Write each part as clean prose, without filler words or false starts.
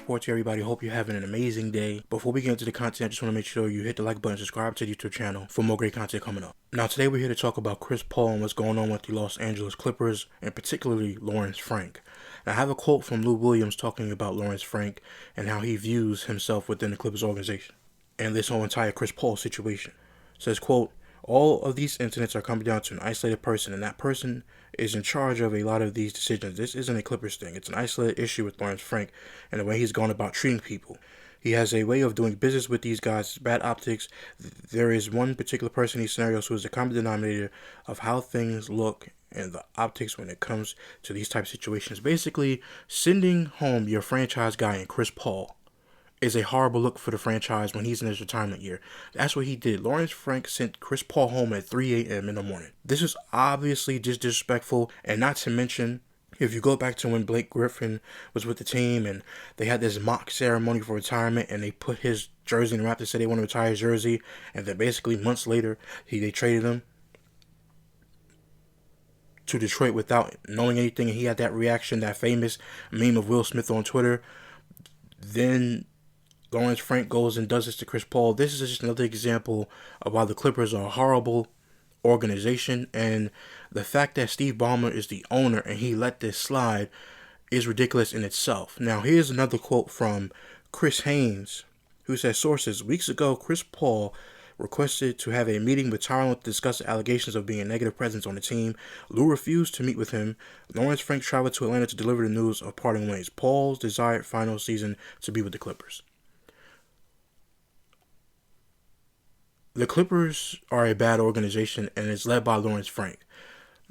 report to everybody. Hope you're having an amazing day. Before we get into the content, I just want to make sure you hit the like button, subscribe to the YouTube channel for more great content coming up. Now, today we're here to talk about Chris Paul and what's going on with the Los Angeles Clippers, and particularly Lawrence Frank. Now, I have a quote from Lou Williams talking about Lawrence Frank and how he views himself within the Clippers organization and this whole entire Chris Paul situation. It says, quote, "All of these incidents are coming down to an isolated person, and that person is in charge of a lot of these decisions. This isn't a Clippers thing. It's an isolated issue with Lawrence Frank and the way he's gone about treating people. He has a way of doing business with these guys. It's bad optics. There is one particular person in these scenarios who is the common denominator of how things look and the optics when it comes to these type of situations. Basically, sending home your franchise guy in Chris Paul is a horrible look for the franchise when he's in his retirement year. That's what he did. Lawrence Frank sent Chris Paul home at 3 a.m. in the morning. This is obviously just disrespectful, and not to mention, if you go back to when Blake Griffin was with the team and they had this mock ceremony for retirement and they put his jersey in the Raptors, said they want to retire his jersey, and then basically months later they traded him to Detroit without knowing anything, and he had that reaction, that famous meme of Will Smith on Twitter. Then Lawrence Frank goes and does this to Chris Paul. This is just another example of why the Clippers are a horrible organization, and the fact that Steve Ballmer is the owner and he let this slide is ridiculous in itself. Now, here's another quote from Chris Haynes, who says, sources, weeks ago, Chris Paul requested to have a meeting with Tyronn to discuss the allegations of being a negative presence on the team. Lou refused to meet with him. Lawrence Frank traveled to Atlanta to deliver the news of parting ways. Paul's desired final season to be with the Clippers. The Clippers are a bad organization and it's led by Lawrence Frank.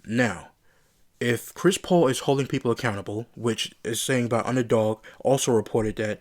Now, if Chris Paul is holding people accountable, which is saying by Underdog, also reported that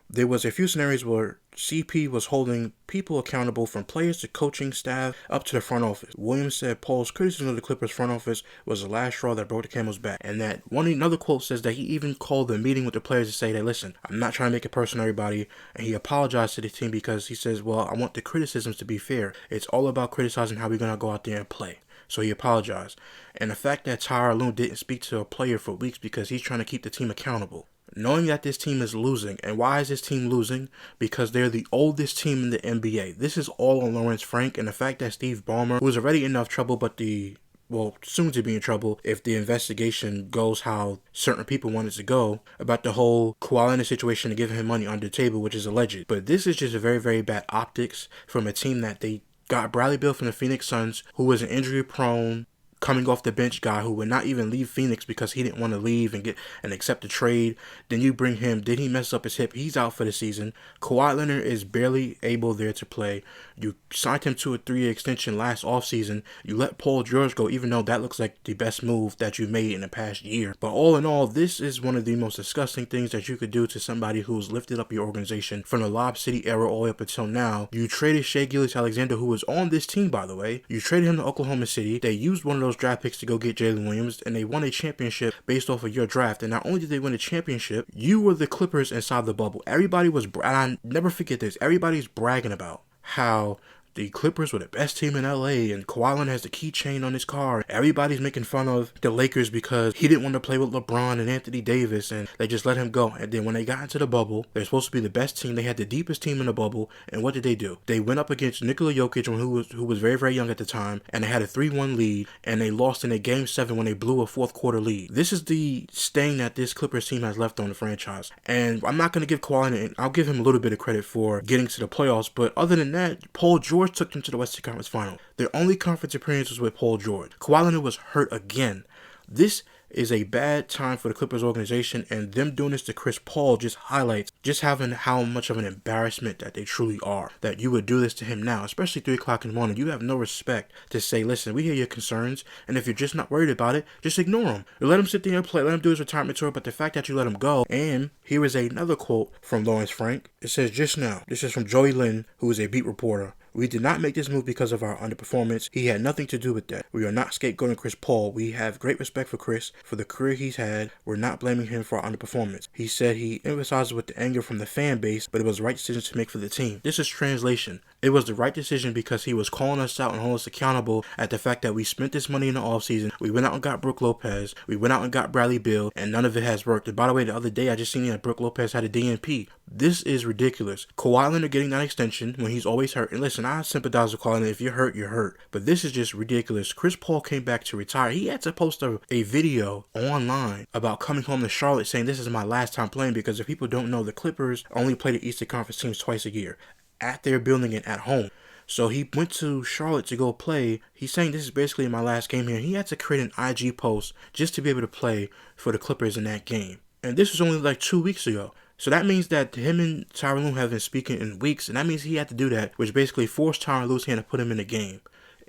there was a few scenarios where CP was holding people accountable from players to coaching staff up to the front office. Williams said Paul's criticism of the Clippers front office was the last straw that broke the camel's back. And that another quote says that he even called the meeting with the players to say that, listen, I'm not trying to make it personal, everybody. And he apologized to the team because he says, well, I want the criticisms to be fair. It's all about criticizing how we're going to go out there and play. So he apologized. And the fact that Tyronn Lue didn't speak to a player for weeks because he's trying to keep the team accountable. Knowing that this team is losing. And why is this team losing? Because they're the oldest team in the NBA. This is all on Lawrence Frank. And the fact that Steve Ballmer, who was already in enough trouble, but soon to be in trouble if the investigation goes how certain people want it to go, about the whole Kawhi Leonard situation and giving him money under the table, which is alleged. But this is just a very, very bad optics from a team that they got Bradley Beal from the Phoenix Suns, who was an injury-prone, coming off the bench guy who would not even leave Phoenix because he didn't want to leave and accept the trade. Then you bring him. Did he mess up his hip? He's out for the season. Kawhi Leonard is barely able there to play. You signed him to a 3-year extension last offseason. You let Paul George go, even though that looks like the best move that you made in the past year. But all in all, this is one of the most disgusting things that you could do to somebody who's lifted up your organization from the Lob City era all the way up until now. You traded Shai Gilgeous-Alexander, who was on this team, by the way. You traded him to Oklahoma City. They used one of those draft picks to go get Jalen Williams, and they won a championship based off of your draft. And not only did they win a championship, you were the Clippers inside the bubble. Everybody was, and I never forget this, everybody's bragging about how the Clippers were the best team in LA and Kawhi Leonard has the keychain on his car. Everybody's making fun of the Lakers because he didn't want to play with LeBron and Anthony Davis and they just let him go. And then when they got into the bubble, they're supposed to be the best team. They had the deepest team in the bubble. And what did they do? They went up against Nikola Jokic, who was very, very young at the time, and they had a 3-1 lead, and they lost in a Game 7 when they blew a fourth quarter lead. This is the stain that this Clippers team has left on the franchise. And I'm not going to give Kawhi Leonard, I'll give him a little bit of credit for getting to the playoffs, but other than that, Paul George took them to the Western Conference Final. Their only conference appearance was with Paul George. Kawhi Leonard was hurt again. This is a bad time for the Clippers organization, and them doing this to Chris Paul just highlights just having how much of an embarrassment that they truly are. That you would do this to him now, especially 3 o'clock in the morning. You have no respect to say, listen, we hear your concerns, and if you're just not worried about it, just ignore him. You let him sit there and play, let him do his retirement tour, but the fact that you let him go. And here is another quote from Lawrence Frank. It says, just now, this is from Joey Lynn, who is a beat reporter We did not make this move because of our underperformance. He had nothing to do with that. We are not scapegoating Chris Paul. We have great respect for Chris for the career he's had. We're not blaming him for our underperformance. He said he emphasized with the anger from the fan base, but it was the right decision to make for the team. This is translation. It was the right decision because he was calling us out and holding us accountable at the fact that we spent this money in the offseason. We went out and got Brook Lopez. We went out and got Bradley Beal, and none of it has worked. And by the way, the other day I just seen that Brook Lopez had a DNP. This is ridiculous. Kawhi Leonard getting that extension when he's always hurt. And listen, I sympathize with Kawhi Leonard. If you're hurt, you're hurt. But this is just ridiculous. Chris Paul came back to retire. He had to post a video online about coming home to Charlotte saying this is my last time playing, because if people don't know, the Clippers only play the Eastern Conference teams twice a year at their building and at home. So he went to Charlotte to go play. He's saying this is basically my last game here. He had to create an IG post just to be able to play for the Clippers in that game. And this was only like 2 weeks ago. So that means that him and Tyronn Lue have been speaking in weeks, and that means he had to do that, which basically forced Tyronn Lue's hand to put him in the game.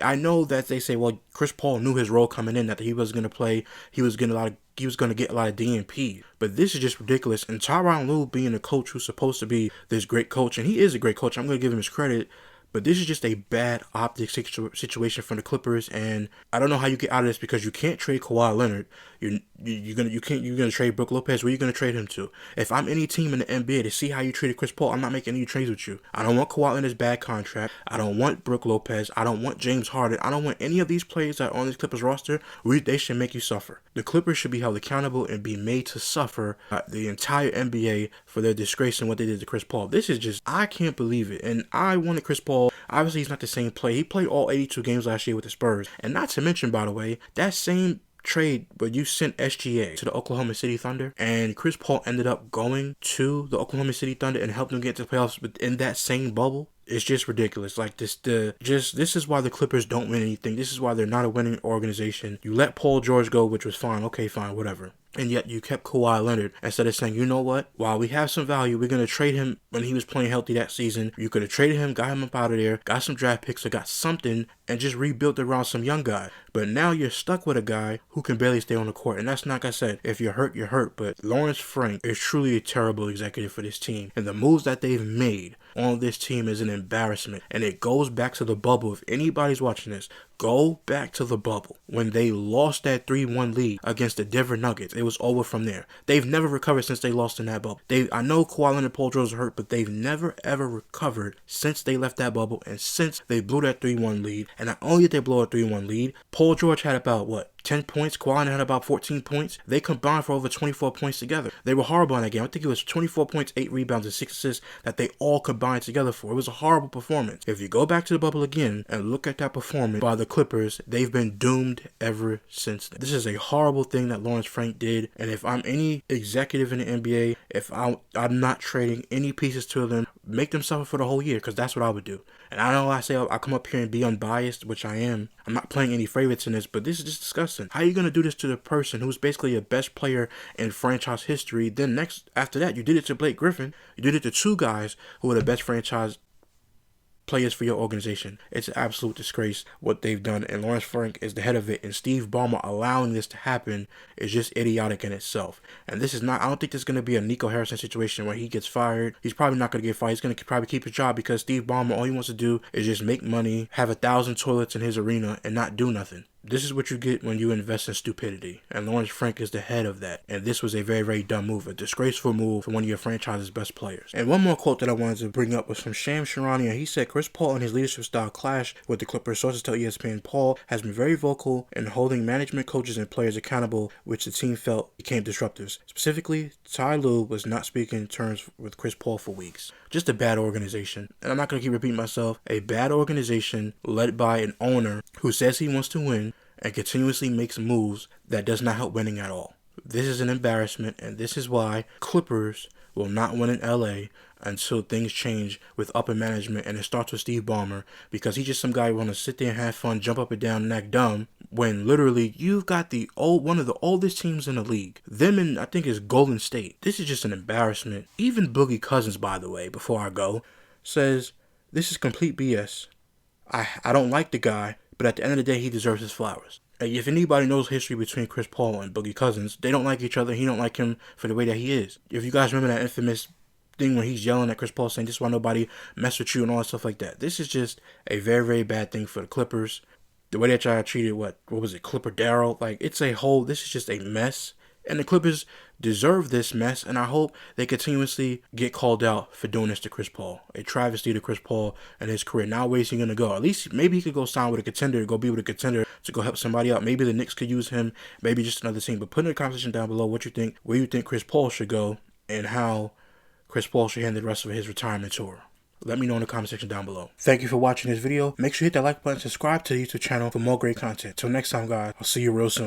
I know that they say, well, Chris Paul knew his role coming in, that he was going to play, he was going to get a lot of DNP. But this is just ridiculous. And Tyronn Lue being a coach who's supposed to be this great coach, and he is a great coach, I'm going to give him his credit, but this is just a bad optic situation for the Clippers, and I don't know how you get out of this, because you can't trade Kawhi Leonard. You're gonna trade Brook Lopez. Where are you gonna trade him to? If I'm any team in the NBA to see how you treated Chris Paul, I'm not making any trades with you. I don't want Kawhi Leonard's bad contract. I don't want Brook Lopez. I don't want James Harden. I don't want any of these players that are on this Clippers roster. They should make you suffer. The Clippers should be held accountable and be made to suffer the entire NBA for their disgrace and what they did to Chris Paul. This is just, I can't believe it. And I wanted Chris Paul. Obviously, he's not the same player. He played all 82 games last year with the Spurs. And not to mention, by the way, that same trade, but you sent SGA to the Oklahoma City Thunder, and Chris Paul ended up going to the Oklahoma City Thunder and helped them get to the playoffs within that same bubble. It's just ridiculous. Like this is why the Clippers don't win anything. This is why they're not a winning organization. You let Paul George go, which was fine. Okay, fine, whatever. And yet you kept Kawhi Leonard instead of saying, you know what? While we have some value, we're going to trade him when he was playing healthy that season. You could have traded him, got him up out of there, got some draft picks or got something, and just rebuilt around some young guy. But now you're stuck with a guy who can barely stay on the court. And that's not, like I said, if you're hurt, you're hurt. But Lawrence Frank is truly a terrible executive for this team. And the moves that they've made on this team is an embarrassment. And it goes back to the bubble. If anybody's watching this, go back to the bubble when they lost that 3-1 lead against the Denver Nuggets. It was over from there. They've never recovered since they lost in that bubble. I know Kawhi Leonard and Paul George are hurt, but they've never ever recovered since they left that bubble and since they blew that 3-1 lead. And not only did they blow a 3-1 lead, Paul George had about 10 points. Kawhi Leonard had about 14 points. They combined for over 24 points together. They were horrible in that game. I think it was 24 points, 8 rebounds, and 6 assists that they all combined together for. It was a horrible performance. If you go back to the bubble again and look at that performance by the Clippers, they've been doomed ever since then. This is a horrible thing that Lawrence Frank did. And if I'm any executive in the NBA, if I'm not trading any pieces to them, make them suffer for the whole year, because that's what I would do. And I know I say I come up here and be unbiased, which I am. I'm not playing any favorites in this, but this is just disgusting. How are you going to do this to the person who's basically your best player in franchise history? Then after that, you did it to Blake Griffin. You did it to two guys who are the best franchise players for your organization. It's an absolute disgrace what they've done, and Lawrence Frank is the head of it, and Steve Ballmer allowing this to happen is just idiotic in itself. And this is not, I don't think this is going to be a Nico Harrison situation where he gets fired. He's probably not going to get fired. He's going to probably keep his job, because Steve Ballmer, all he wants to do is just make money, have 1,000 toilets in his arena, and not do nothing. This is what you get when you invest in stupidity. And Lawrence Frank is the head of that. And this was a very, very dumb move. A disgraceful move for one of your franchise's best players. And one more quote that I wanted to bring up was from Shams Charania. He said, Chris Paul and his leadership style clash with the Clippers. Sources tell ESPN Paul has been very vocal in holding management, coaches, and players accountable, which the team felt became disruptors. Specifically, Ty Lue was not speaking in terms with Chris Paul for weeks. Just a bad organization. And I'm not going to keep repeating myself. A bad organization led by an owner who says he wants to win and continuously makes moves that does not help winning at all. This is an embarrassment, and this is why Clippers will not win in LA until things change with upper management, and it starts with Steve Ballmer, because he's just some guy who want to sit there and have fun, jump up and down and act dumb, when literally you've got one of the oldest teams in the league. Them and I think it's Golden State. This is just an embarrassment. Even Boogie Cousins, by the way, before I go, says this is complete BS. I don't like the guy, but at the end of the day, he deserves his flowers. If anybody knows history between Chris Paul and Boogie Cousins, they don't like each other. He don't like him for the way that he is. If you guys remember that infamous thing when he's yelling at Chris Paul saying, "This is why nobody mess with you," and all that stuff like that. This is just a very, very bad thing for the Clippers. The way that y'all treated what was it, Clipper Darrell? Like, it's a whole. This is just a mess, and the Clippers deserve this mess. And I hope they continuously get called out for doing this to Chris Paul. A travesty to Chris Paul and his career. Now, where's he gonna go? At least maybe he could go sign with a contender, go be with a contender to go help somebody out. Maybe the Knicks could use him. Maybe just another team. But put in the conversation down below what you think, where you think Chris Paul should go, and how Chris Paul should handle the rest of his retirement tour. Let me know in the comment section down below. Thank you for watching this video. Make sure you hit that like button, subscribe to the YouTube channel for more great content. Till next time, guys, I'll see you real soon.